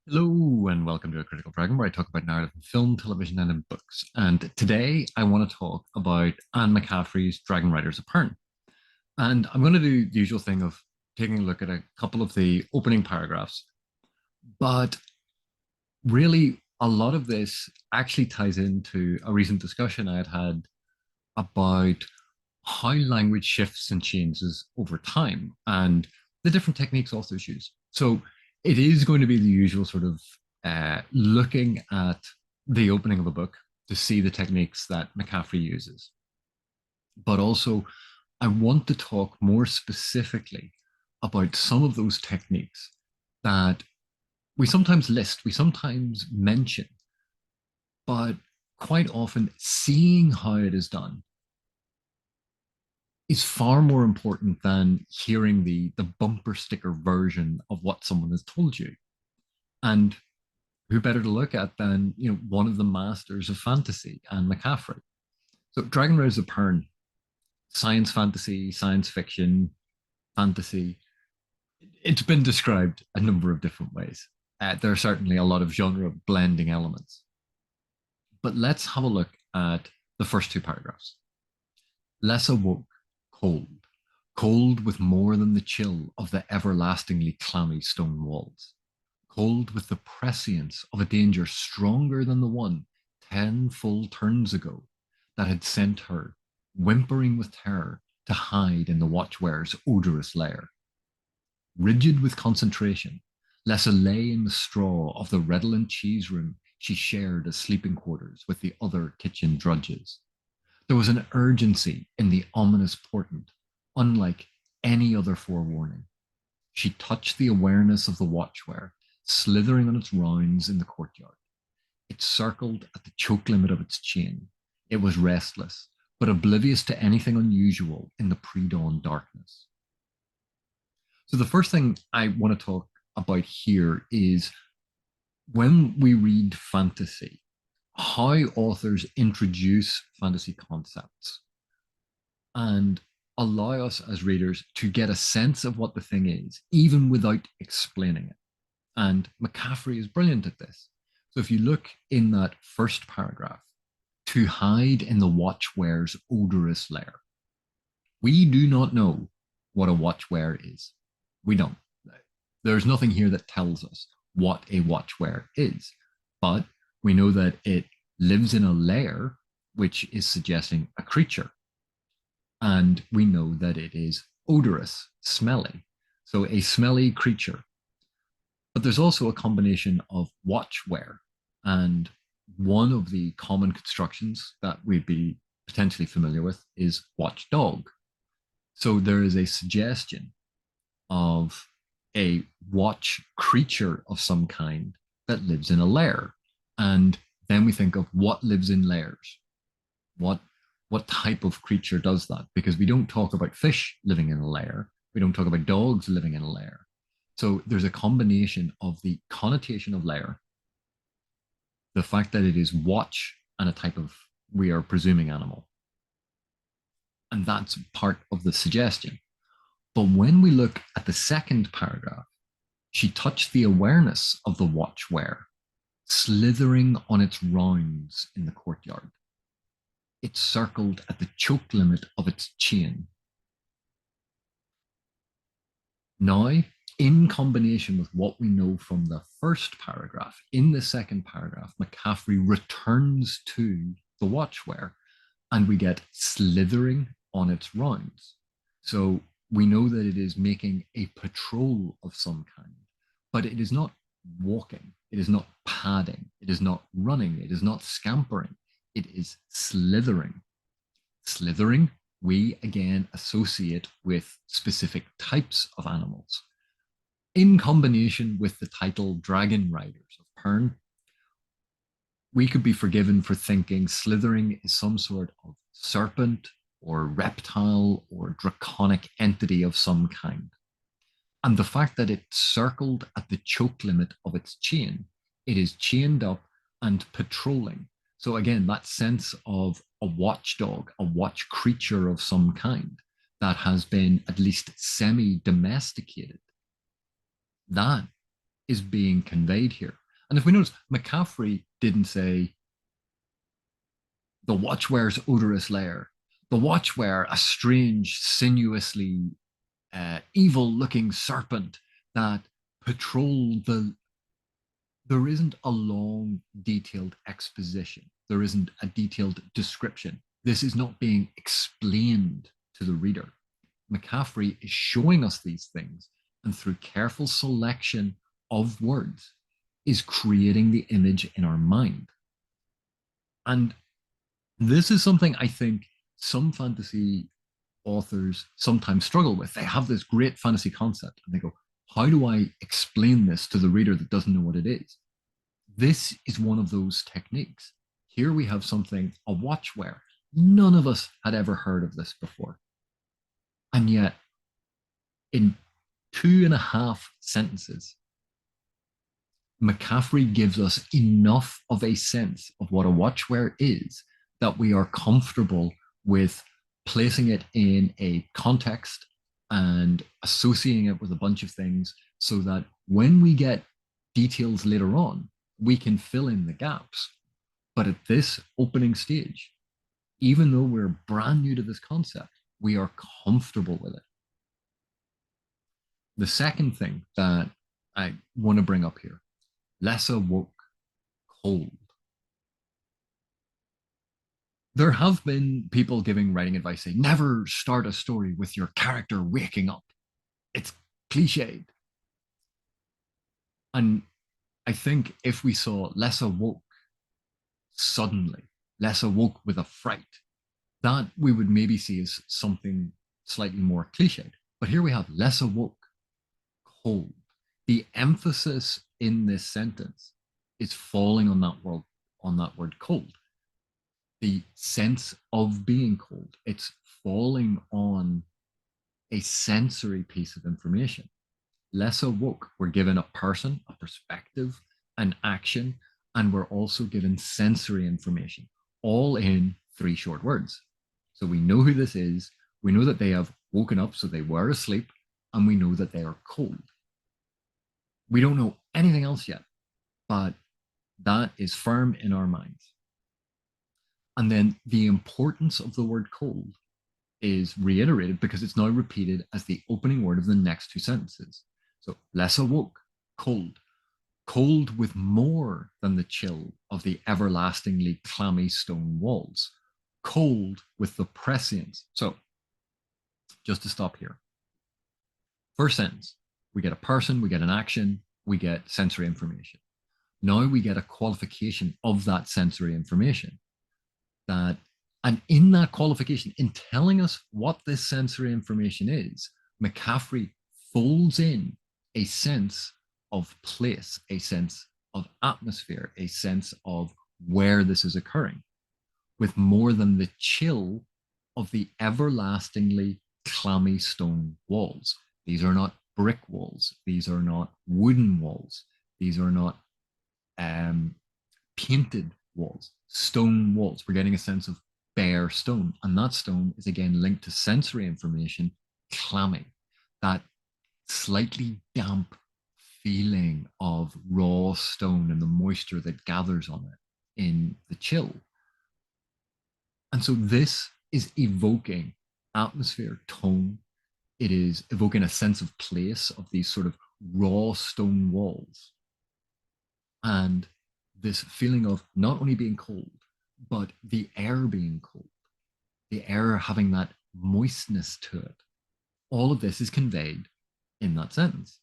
Hello and welcome to A Critical Dragon, where I talk about narrative in film, television, and in books. And today I want to talk about Anne McCaffrey's Dragonriders of Pern. And I'm going to do the usual thing of taking a look at a couple of the opening paragraphs. But really, a lot of this actually ties into a recent discussion I had had about how language shifts and changes over time and the different techniques authors use. So it is going to be the usual sort of looking at the opening of a book to see the techniques that McCaffrey uses. But also, I want to talk more specifically about some of those techniques that we sometimes list, we sometimes mention, but quite often seeing how it is done is far more important than hearing the bumper sticker version of what someone has told you. And who better to look at than one of the masters of fantasy, Anne McCaffrey. So Dragonriders of Pern, science fantasy, science fiction, fantasy. It's been described a number of different ways. There are certainly a lot of genre blending elements. But let's have a look at the first two paragraphs. Less awoke, cold, cold with more than the chill of the everlastingly clammy stone walls, cold with the prescience of a danger stronger than the one 10 full turns ago that had sent her, whimpering with terror, to hide in the watchwearer's odorous lair. Rigid with concentration, Lessa lay in the straw of the redolent cheese room she shared as sleeping quarters with the other kitchen drudges. There was an urgency in the ominous portent, unlike any other forewarning. She touched the awareness of the watchware, slithering on its rounds in the courtyard. It circled at the choke limit of its chain. It was restless, but oblivious to anything unusual in the pre-dawn darkness. So the first thing I want to talk about here is when we read fantasy, how authors introduce fantasy concepts and allow us as readers to get a sense of what the thing is, even without explaining it. And McCaffrey is brilliant at this. So if you look in that first paragraph, to hide in the watchware's odorous lair, we do not know what a watchware is. We don't. There's nothing here that tells us what a watchware is, but we know that it lives in a lair, which is suggesting a creature. And we know that it is odorous, smelly. So a smelly creature. But there's also a combination of watchware, and one of the common constructions that we'd be potentially familiar with is watchdog. So there is a suggestion of a watch creature of some kind that lives in a lair. And then we think of what lives in lairs. What type of creature does that? Because we don't talk about fish living in a lair. We don't talk about dogs living in a lair. So there's a combination of the connotation of lair, the fact that it is watch and a type of, we are presuming, animal. And that's part of the suggestion. But when we look at the second paragraph, she touched the awareness of the watchware, slithering on its rounds in the courtyard. It circled at the choke limit of its chain. Now, in combination with what we know from the first paragraph, in the second paragraph, McCaffrey returns to the watchware and we get slithering on its rounds. So we know that it is making a patrol of some kind, but it is not walking, it is not padding, it is not running, it is not scampering, it is slithering. Slithering, we again associate with specific types of animals. In combination with the title Dragonriders of Pern, we could be forgiven for thinking slithering is some sort of serpent or reptile or draconic entity of some kind. And the fact that it circled at the choke limit of its chain, it is chained up and patrolling. So again, that sense of a watchdog, a watch creature of some kind that has been at least semi-domesticated, that is being conveyed here. And if we notice, McCaffrey didn't say the watchware's odorous lair, the watchware, a strange, sinuously evil-looking serpent that patrolled the. There isn't a long, detailed exposition. There isn't a detailed description. This is not being explained to the reader. McCaffrey is showing us these things, and through careful selection of words, is creating the image in our mind. And this is something I think some fantasy authors sometimes struggle with. They have this great fantasy concept and they go, how do I explain this to the reader that doesn't know what it is? This is one of those techniques. Here we have something, a watchware. None of us had ever heard of this before. And yet, in 2.5 sentences, McCaffrey gives us enough of a sense of what a watchware is that we are comfortable with placing it in a context and associating it with a bunch of things so that when we get details later on, we can fill in the gaps. But at this opening stage, even though we're brand new to this concept, we are comfortable with it. The second thing that I want to bring up here, less awoke, cold. There have been people giving writing advice saying, never start a story with your character waking up. It's cliched. And I think if we saw less awoke suddenly, less awoke with a fright, that we would maybe see as something slightly more cliched. But here we have less awoke, cold. The emphasis in this sentence is falling on that word cold. The sense of being cold. It's falling on a sensory piece of information. Less awoke. We're given a person, a perspective, an action, and we're also given sensory information, all in 3 short words. So we know who this is. We know that they have woken up, so they were asleep, and we know that they are cold. We don't know anything else yet, but that is firm in our minds. And then the importance of the word cold is reiterated because it's now repeated as the opening word of the next 2 sentences. So less awoke, cold. Cold with more than the chill of the everlastingly clammy stone walls. Cold with the prescience. So just to stop here. First sentence, we get a person, we get an action, we get sensory information. Now we get a qualification of that sensory information. And in that qualification, in telling us what this sensory information is, McCaffrey folds in a sense of place, a sense of atmosphere, a sense of where this is occurring, with more than the chill of the everlastingly clammy stone walls. These are not brick walls. These are not wooden walls. These are not painted walls, stone walls. We're getting a sense of bare stone. And that stone is again linked to sensory information, clammy, that slightly damp feeling of raw stone and the moisture that gathers on it in the chill. And so this is evoking atmosphere, tone. It is evoking a sense of place of these sort of raw stone walls. And this feeling of not only being cold, but the air being cold, the air having that moistness to it. All of this is conveyed in that sentence.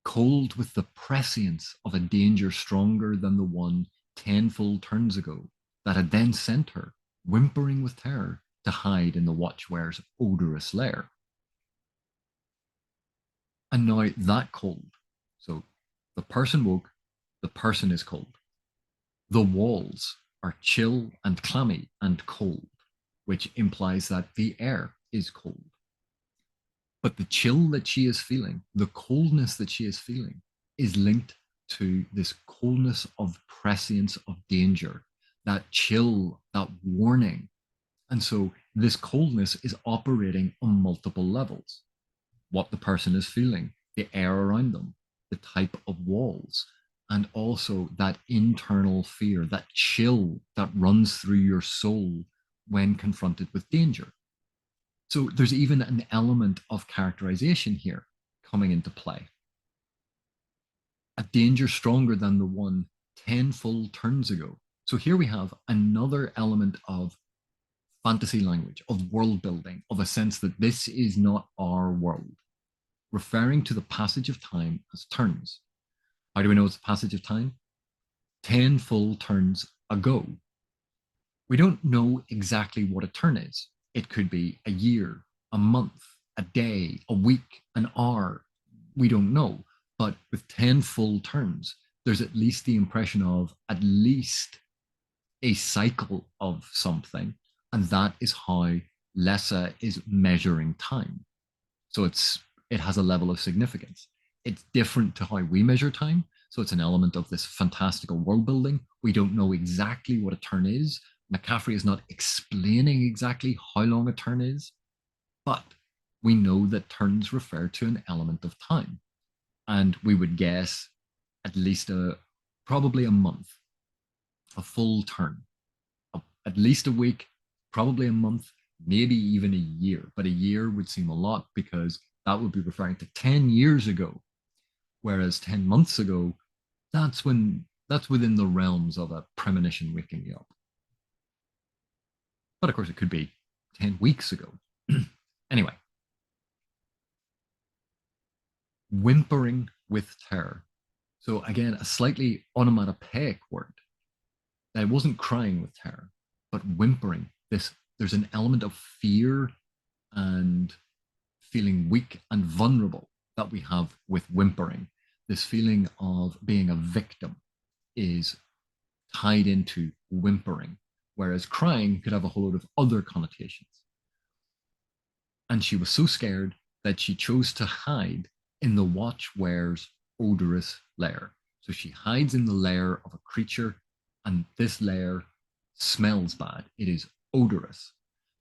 Cold with the prescience of a danger stronger than the one 10-fold turns ago that had then sent her, whimpering with terror, to hide in the watchware's odorous lair. And now that cold. So the person woke, the person is cold. The walls are chill and clammy and cold, which implies that the air is cold. But the chill that she is feeling, the coldness that she is feeling, is linked to this coldness of prescience of danger, that chill, that warning. And so this coldness is operating on multiple levels. What the person is feeling, the air around them, the type of walls, and also that internal fear, that chill that runs through your soul when confronted with danger. So there's even an element of characterization here coming into play. A danger stronger than the one 10 full turns ago. So here we have another element of fantasy language, of world building, of a sense that this is not our world, referring to the passage of time as turns. How do we know it's a passage of time? 10 full turns ago. We don't know exactly what a turn is. It could be a year, a month, a day, a week, an hour. We don't know. But with 10 full turns, there's at least the impression of at least a cycle of something. And that is how Lessa is measuring time. So it has a level of significance. It's different to how we measure time. So it's an element of this fantastical world building. We don't know exactly what a turn is. McCaffrey is not explaining exactly how long a turn is, but we know that turns refer to an element of time. And we would guess at least probably a month, a full turn, at least a week, probably a month, maybe even a year. But a year would seem a lot because that would be referring to 10 years ago. Whereas 10 months ago, that's within the realms of a premonition waking you up. But of course, it could be 10 weeks ago. Anyway, whimpering with terror. So again, a slightly onomatopoeic word. That it wasn't crying with terror, but whimpering. There's an element of fear and feeling weak and vulnerable that we have with whimpering. This feeling of being a victim is tied into whimpering, whereas crying could have a whole lot of other connotations. And she was so scared that she chose to hide in the Watchware's odorous lair. So she hides in the lair of a creature, and this lair smells bad. It is odorous.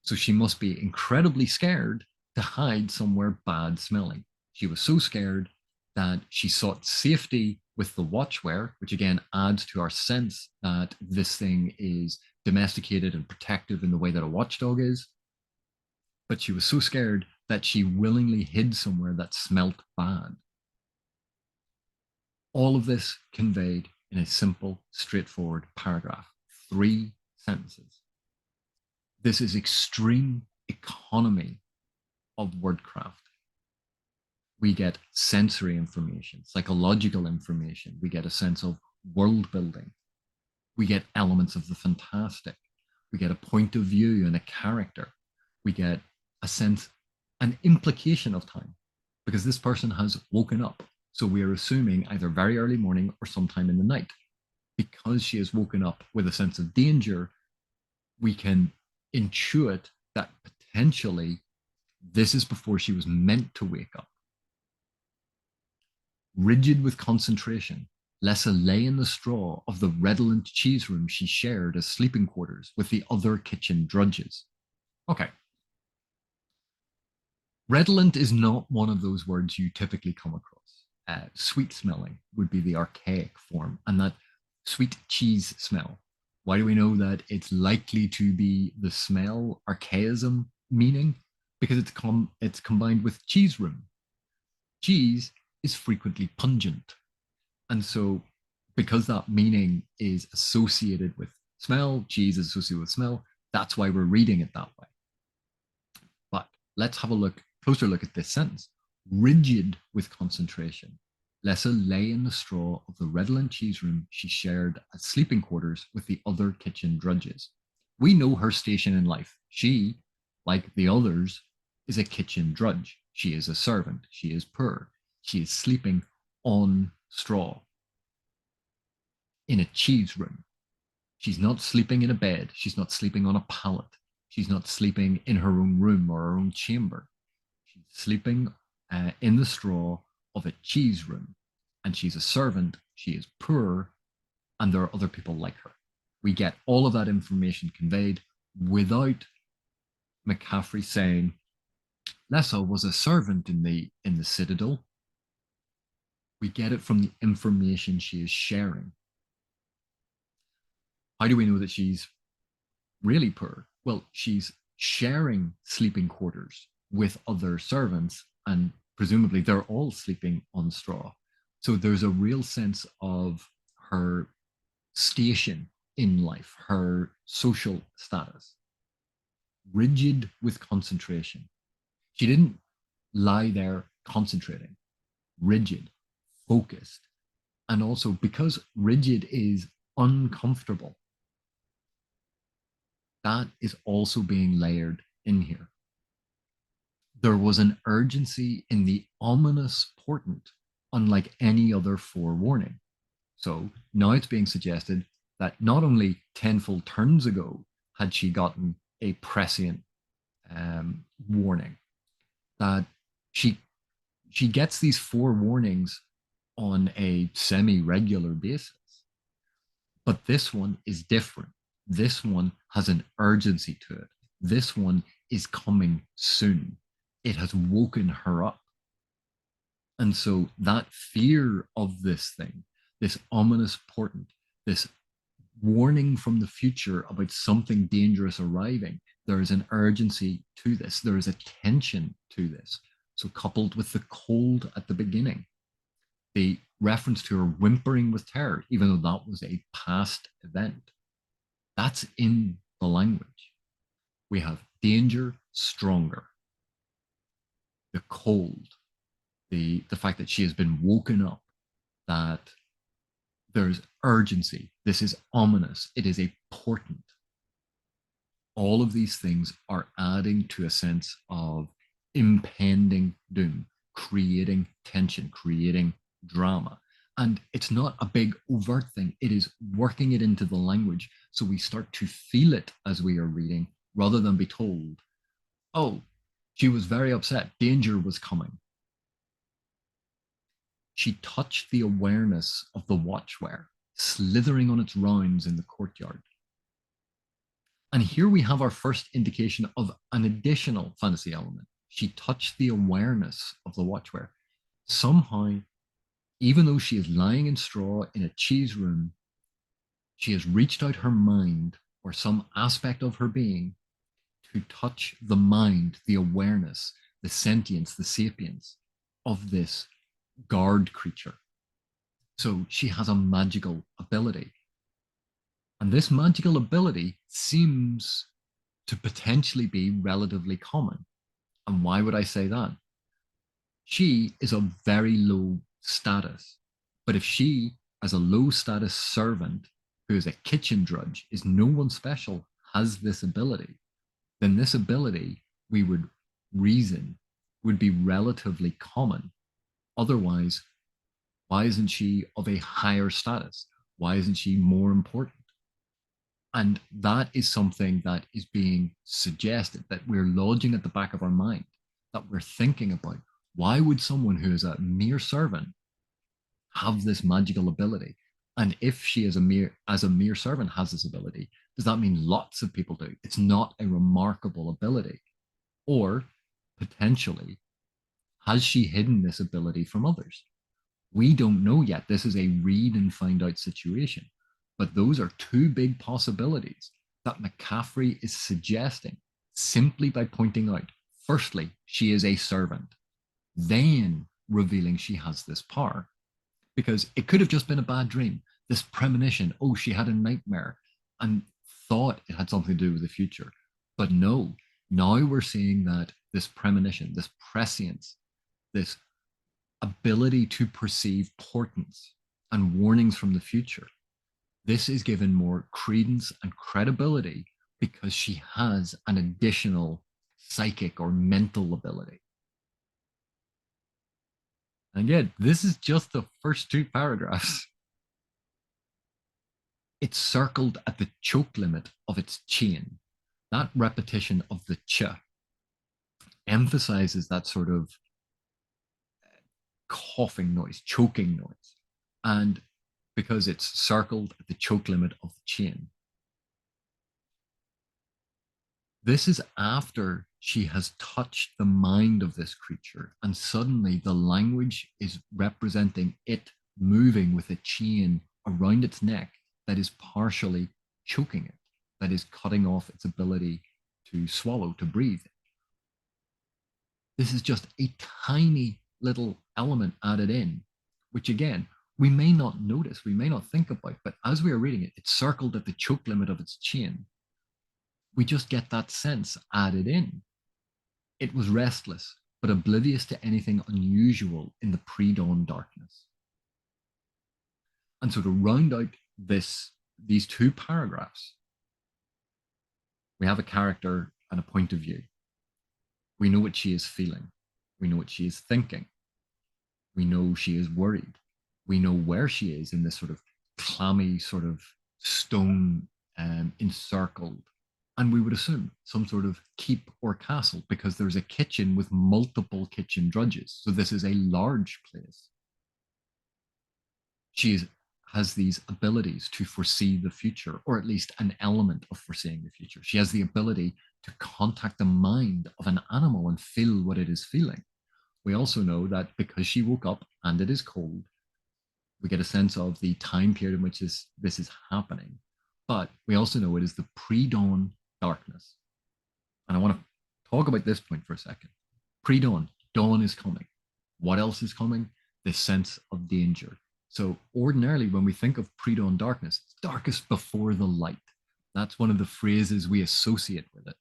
So she must be incredibly scared to hide somewhere bad smelling. She was so scared that she sought safety with the Watchware, which again adds to our sense that this thing is domesticated and protective in the way that a watchdog is. But she was so scared that she willingly hid somewhere that smelt bad. All of this conveyed in a simple, straightforward paragraph, 3 sentences. This is extreme economy of wordcraft. We get sensory information, psychological information. We get a sense of world building. We get elements of the fantastic. We get a point of view and a character. We get a sense, an implication of time, because this person has woken up. So we are assuming either very early morning or sometime in the night. Because she has woken up with a sense of danger, we can intuit that potentially this is before she was meant to wake up. Rigid with concentration, Lessa lay in the straw of the redolent cheese room she shared as sleeping quarters with the other kitchen drudges. Okay. Redolent is not one of those words you typically come across. Sweet smelling would be the archaic form, and that sweet cheese smell. Why do we know that it's likely to be the smell, archaism meaning? Because it's combined with cheese room. Cheese is frequently pungent. And so because that meaning is associated with smell, cheese is associated with smell, that's why we're reading it that way. But let's have a closer look at this sentence. Rigid with concentration, Lessa lay in the straw of the redolent cheese room she shared as sleeping quarters with the other kitchen drudges. We know her station in life. She, like the others, is a kitchen drudge. She is a servant. She is poor. She is sleeping on straw in a cheese room. She's not sleeping in a bed. She's not sleeping on a pallet. She's not sleeping in her own room or her own chamber. She's sleeping in the straw of a cheese room. And she's a servant. She is poor. And there are other people like her. We get all of that information conveyed without McCaffrey saying, Lessa was a servant in the citadel. We get it from the information she is sharing. How do we know that she's really poor? Well, she's sharing sleeping quarters with other servants, and presumably they're all sleeping on straw. So there's a real sense of her station in life, her social status. Rigid with concentration. She didn't lie there concentrating, rigid, focused. And also because rigid is uncomfortable, that is also being layered in here. There was an urgency in the ominous portent, unlike any other forewarning. So now it's being suggested that not only tenfold turns ago had she gotten a prescient warning, that she she gets these forewarnings on a semi-regular basis. But this one is different. This one has an urgency to it. This one is coming soon. It has woken her up. And so that fear of this thing, this ominous portent, this warning from the future about something dangerous arriving, there is an urgency to this. There is a tension to this. So coupled with the cold at the beginning, the reference to her whimpering with terror, even though that was a past event, that's in the language. We have danger, stronger, the cold, the fact that she has been woken up, that there's urgency. This is ominous. It is a portent. All of these things are adding to a sense of impending doom, creating tension, creating drama. And it's not a big overt thing. It is working it into the language. So we start to feel it as we are reading rather than be told, oh, she was very upset. Danger was coming. She touched the awareness of the watchware, slithering on its rounds in the courtyard. And here we have our first indication of an additional fantasy element. She touched the awareness of the watchware. Somehow, even though she is lying in straw in a cheese room, she has reached out her mind or some aspect of her being to touch the mind, the awareness, the sentience, the sapience of this guard creature. So she has a magical ability. And this magical ability seems to potentially be relatively common. And why would I say that? She is of very low status. But if she, as a low status servant who is a kitchen drudge, is no one special, has this ability, then this ability, we would reason, would be relatively common. Otherwise, why isn't she of a higher status? Why isn't she more important? And that is something that is being suggested, that we're lodging at the back of our mind, that we're thinking about. Why would someone who is a mere servant have this magical ability? And if she as a mere servant has this ability, does that mean lots of people do? It's not a remarkable ability. Or potentially, has she hidden this ability from others? We don't know yet. This is a read and find out situation. But those are two big possibilities that McCaffrey is suggesting simply by pointing out, firstly, she is a servant, then revealing she has this power. Because it could have just been a bad dream, this premonition, oh, she had a nightmare and thought it had something to do with the future. But no, now we're seeing that this premonition, this prescience, this ability to perceive portents and warnings from the future, this is given more credence and credibility because she has an additional psychic or mental ability. And yet, this is just the first two paragraphs. It's circled at the choke limit of its chain. That repetition of the ch emphasizes that sort of coughing noise, choking noise. And because it's circled at the choke limit of the chain. This is after she has touched the mind of this creature, and suddenly the language is representing it moving with a chain around its neck that is partially choking it, that is cutting off its ability to swallow, to breathe. This is just a tiny little element added in, which again, we may not notice, we may not think about, but as we are reading it, it's circled at the choke limit of its chain. We just get that sense added in. It was restless, but oblivious to anything unusual in the pre-dawn darkness. And so to round out these two paragraphs, we have a character and a point of view. We know what she is feeling. We know what she is thinking. We know she is worried. We know where she is in this sort of clammy, sort of stone encircled. And we would assume some sort of keep or castle, because there's a kitchen with multiple kitchen drudges. So this is a large place. She has these abilities to foresee the future, or at least an element of foreseeing the future. She has the ability to contact the mind of an animal and feel what it is feeling. We also know that because she woke up and it is cold, we get a sense of the time period in which this is happening. But we also know it is the pre-dawn darkness. And I want to talk about this point for a second. Pre-dawn, dawn is coming. What else is coming? This sense of danger. So ordinarily, when we think of pre-dawn darkness, it's darkest before the light. That's one of the phrases we associate with it.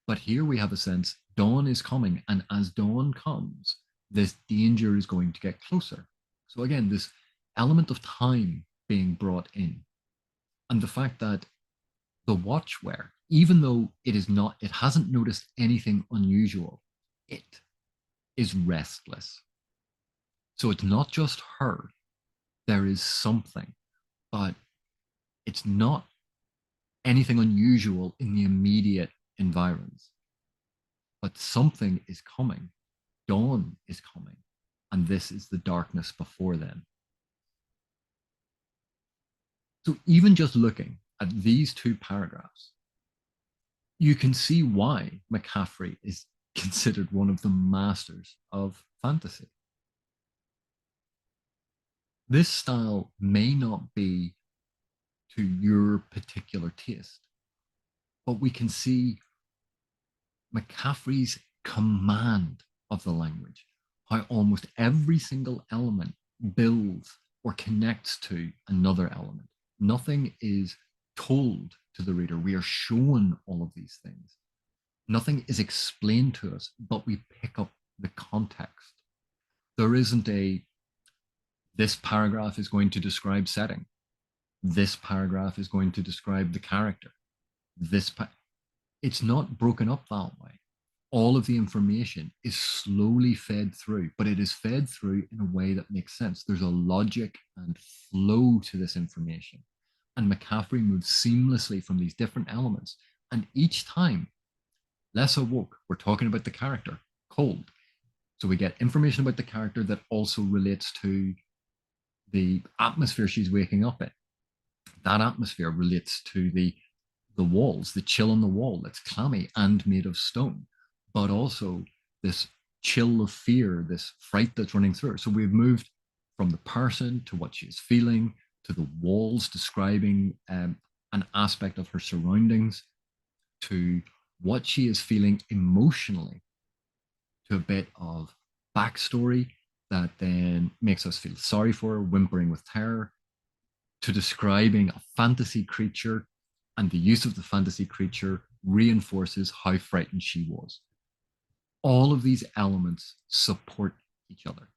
But here we have a sense dawn is coming, and as dawn comes, this danger is going to get closer. So again, this element of time being brought in, and the fact that the watchware, even though it hasn't noticed anything unusual, it is restless. So it's not just her. There is something, but it's not anything unusual in the immediate environs. But something is coming. Dawn is coming. And this is the darkness before then. So even just looking at these two paragraphs, you can see why McCaffrey is considered one of the masters of fantasy. This style may not be to your particular taste, but we can see McCaffrey's command of the language, how almost every single element builds or connects to another element. Nothing is told to the reader. We are shown all of these things. Nothing is explained to us, but we pick up the context. There isn't this paragraph is going to describe setting. This paragraph is going to describe the character. It's not broken up that way. All of the information is slowly fed through, but it is fed through in a way that makes sense. There's a logic and flow to this information. And McCaffrey moves seamlessly from these different elements. And each time, less awoke, we're talking about the character, cold. So we get information about the character that also relates to the atmosphere she's waking up in. That atmosphere relates to the walls, the chill on the wall that's clammy and made of stone, but also this chill of fear, this fright that's running through her. So we've moved from the person to what she's feeling, to the walls describing an aspect of her surroundings, to what she is feeling emotionally, to a bit of backstory that then makes us feel sorry for her, whimpering with terror, to describing a fantasy creature, and the use of the fantasy creature reinforces how frightened she was. All of these elements support each other.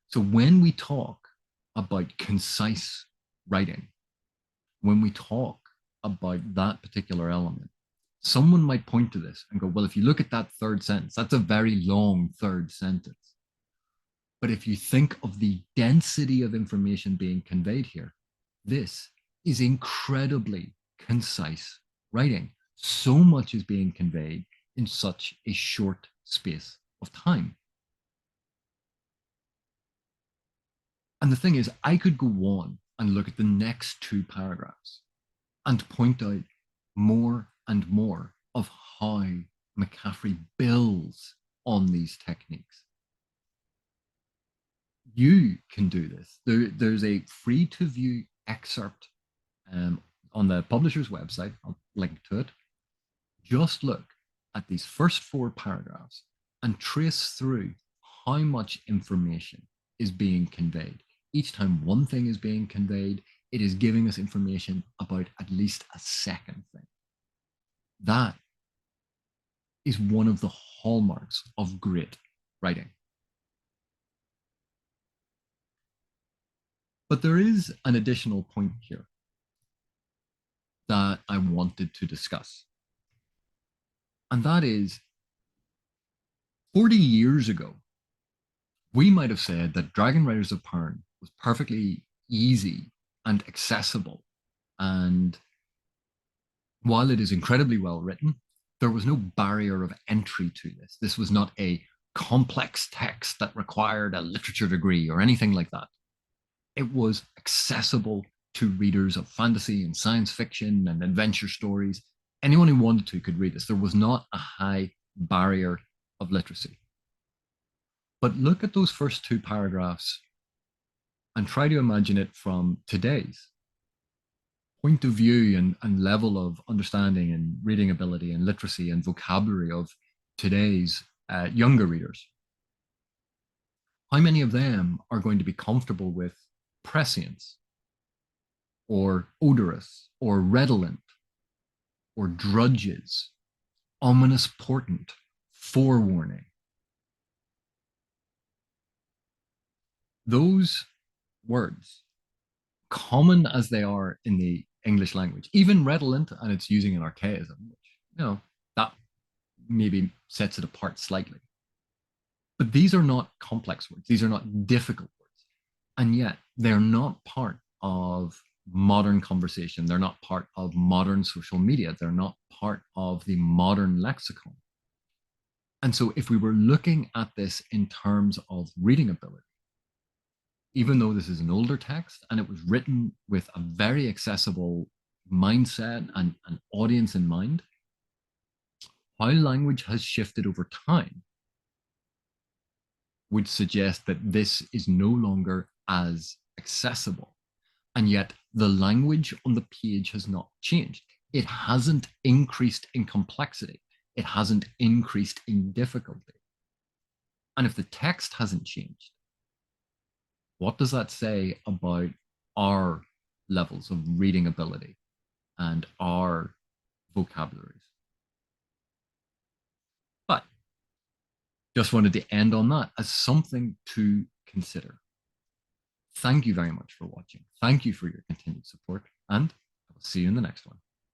So when we talk about concise writing, when we talk about that particular element, someone might point to this and go, well, if you look at that third sentence, that's a very long third sentence. But if you think of the density of information being conveyed here, this is incredibly concise writing. So much is being conveyed in such a short space of time. And the thing is, I could go on and look at the next two paragraphs and point out more and more of how McCaffrey builds on these techniques. You can do this. There's a free to view excerpt on the publisher's website. I'll link to it. Just look at these first 4 paragraphs and trace through how much information is being conveyed. Each time one thing is being conveyed, it is giving us information about at least a second thing. That is one of the hallmarks of great writing. But there is an additional point here that I wanted to discuss. And that is 40 years ago, we might have said that Dragonriders of Pern was perfectly easy and accessible. And while it is incredibly well written, there was no barrier of entry to this. This was not a complex text that required a literature degree or anything like that. It was accessible to readers of fantasy and science fiction and adventure stories. Anyone who wanted to could read this. There was not a high barrier of literacy. But look at those first 2 paragraphs and try to imagine it from today's point of view and level of understanding and reading ability and literacy and vocabulary of today's younger readers. How many of them are going to be comfortable with prescience or odorous or redolent or drudges, ominous portent, forewarning? Those words, common as they are in the English language, even redolent, and it's using an archaism, which, that maybe sets it apart slightly. But these are not complex words. These are not difficult words. And yet they're not part of modern conversation. They're not part of modern social media. They're not part of the modern lexicon. And so if we were looking at this in terms of reading ability, even though this is an older text and it was written with a very accessible mindset and an audience in mind, how language has shifted over time would suggest that this is no longer as accessible. And yet the language on the page has not changed. It hasn't increased in complexity. It hasn't increased in difficulty. And if the text hasn't changed, what does that say about our levels of reading ability and our vocabularies? But just wanted to end on that as something to consider. Thank you very much for watching. Thank you for your continued support, and I will see you in the next one.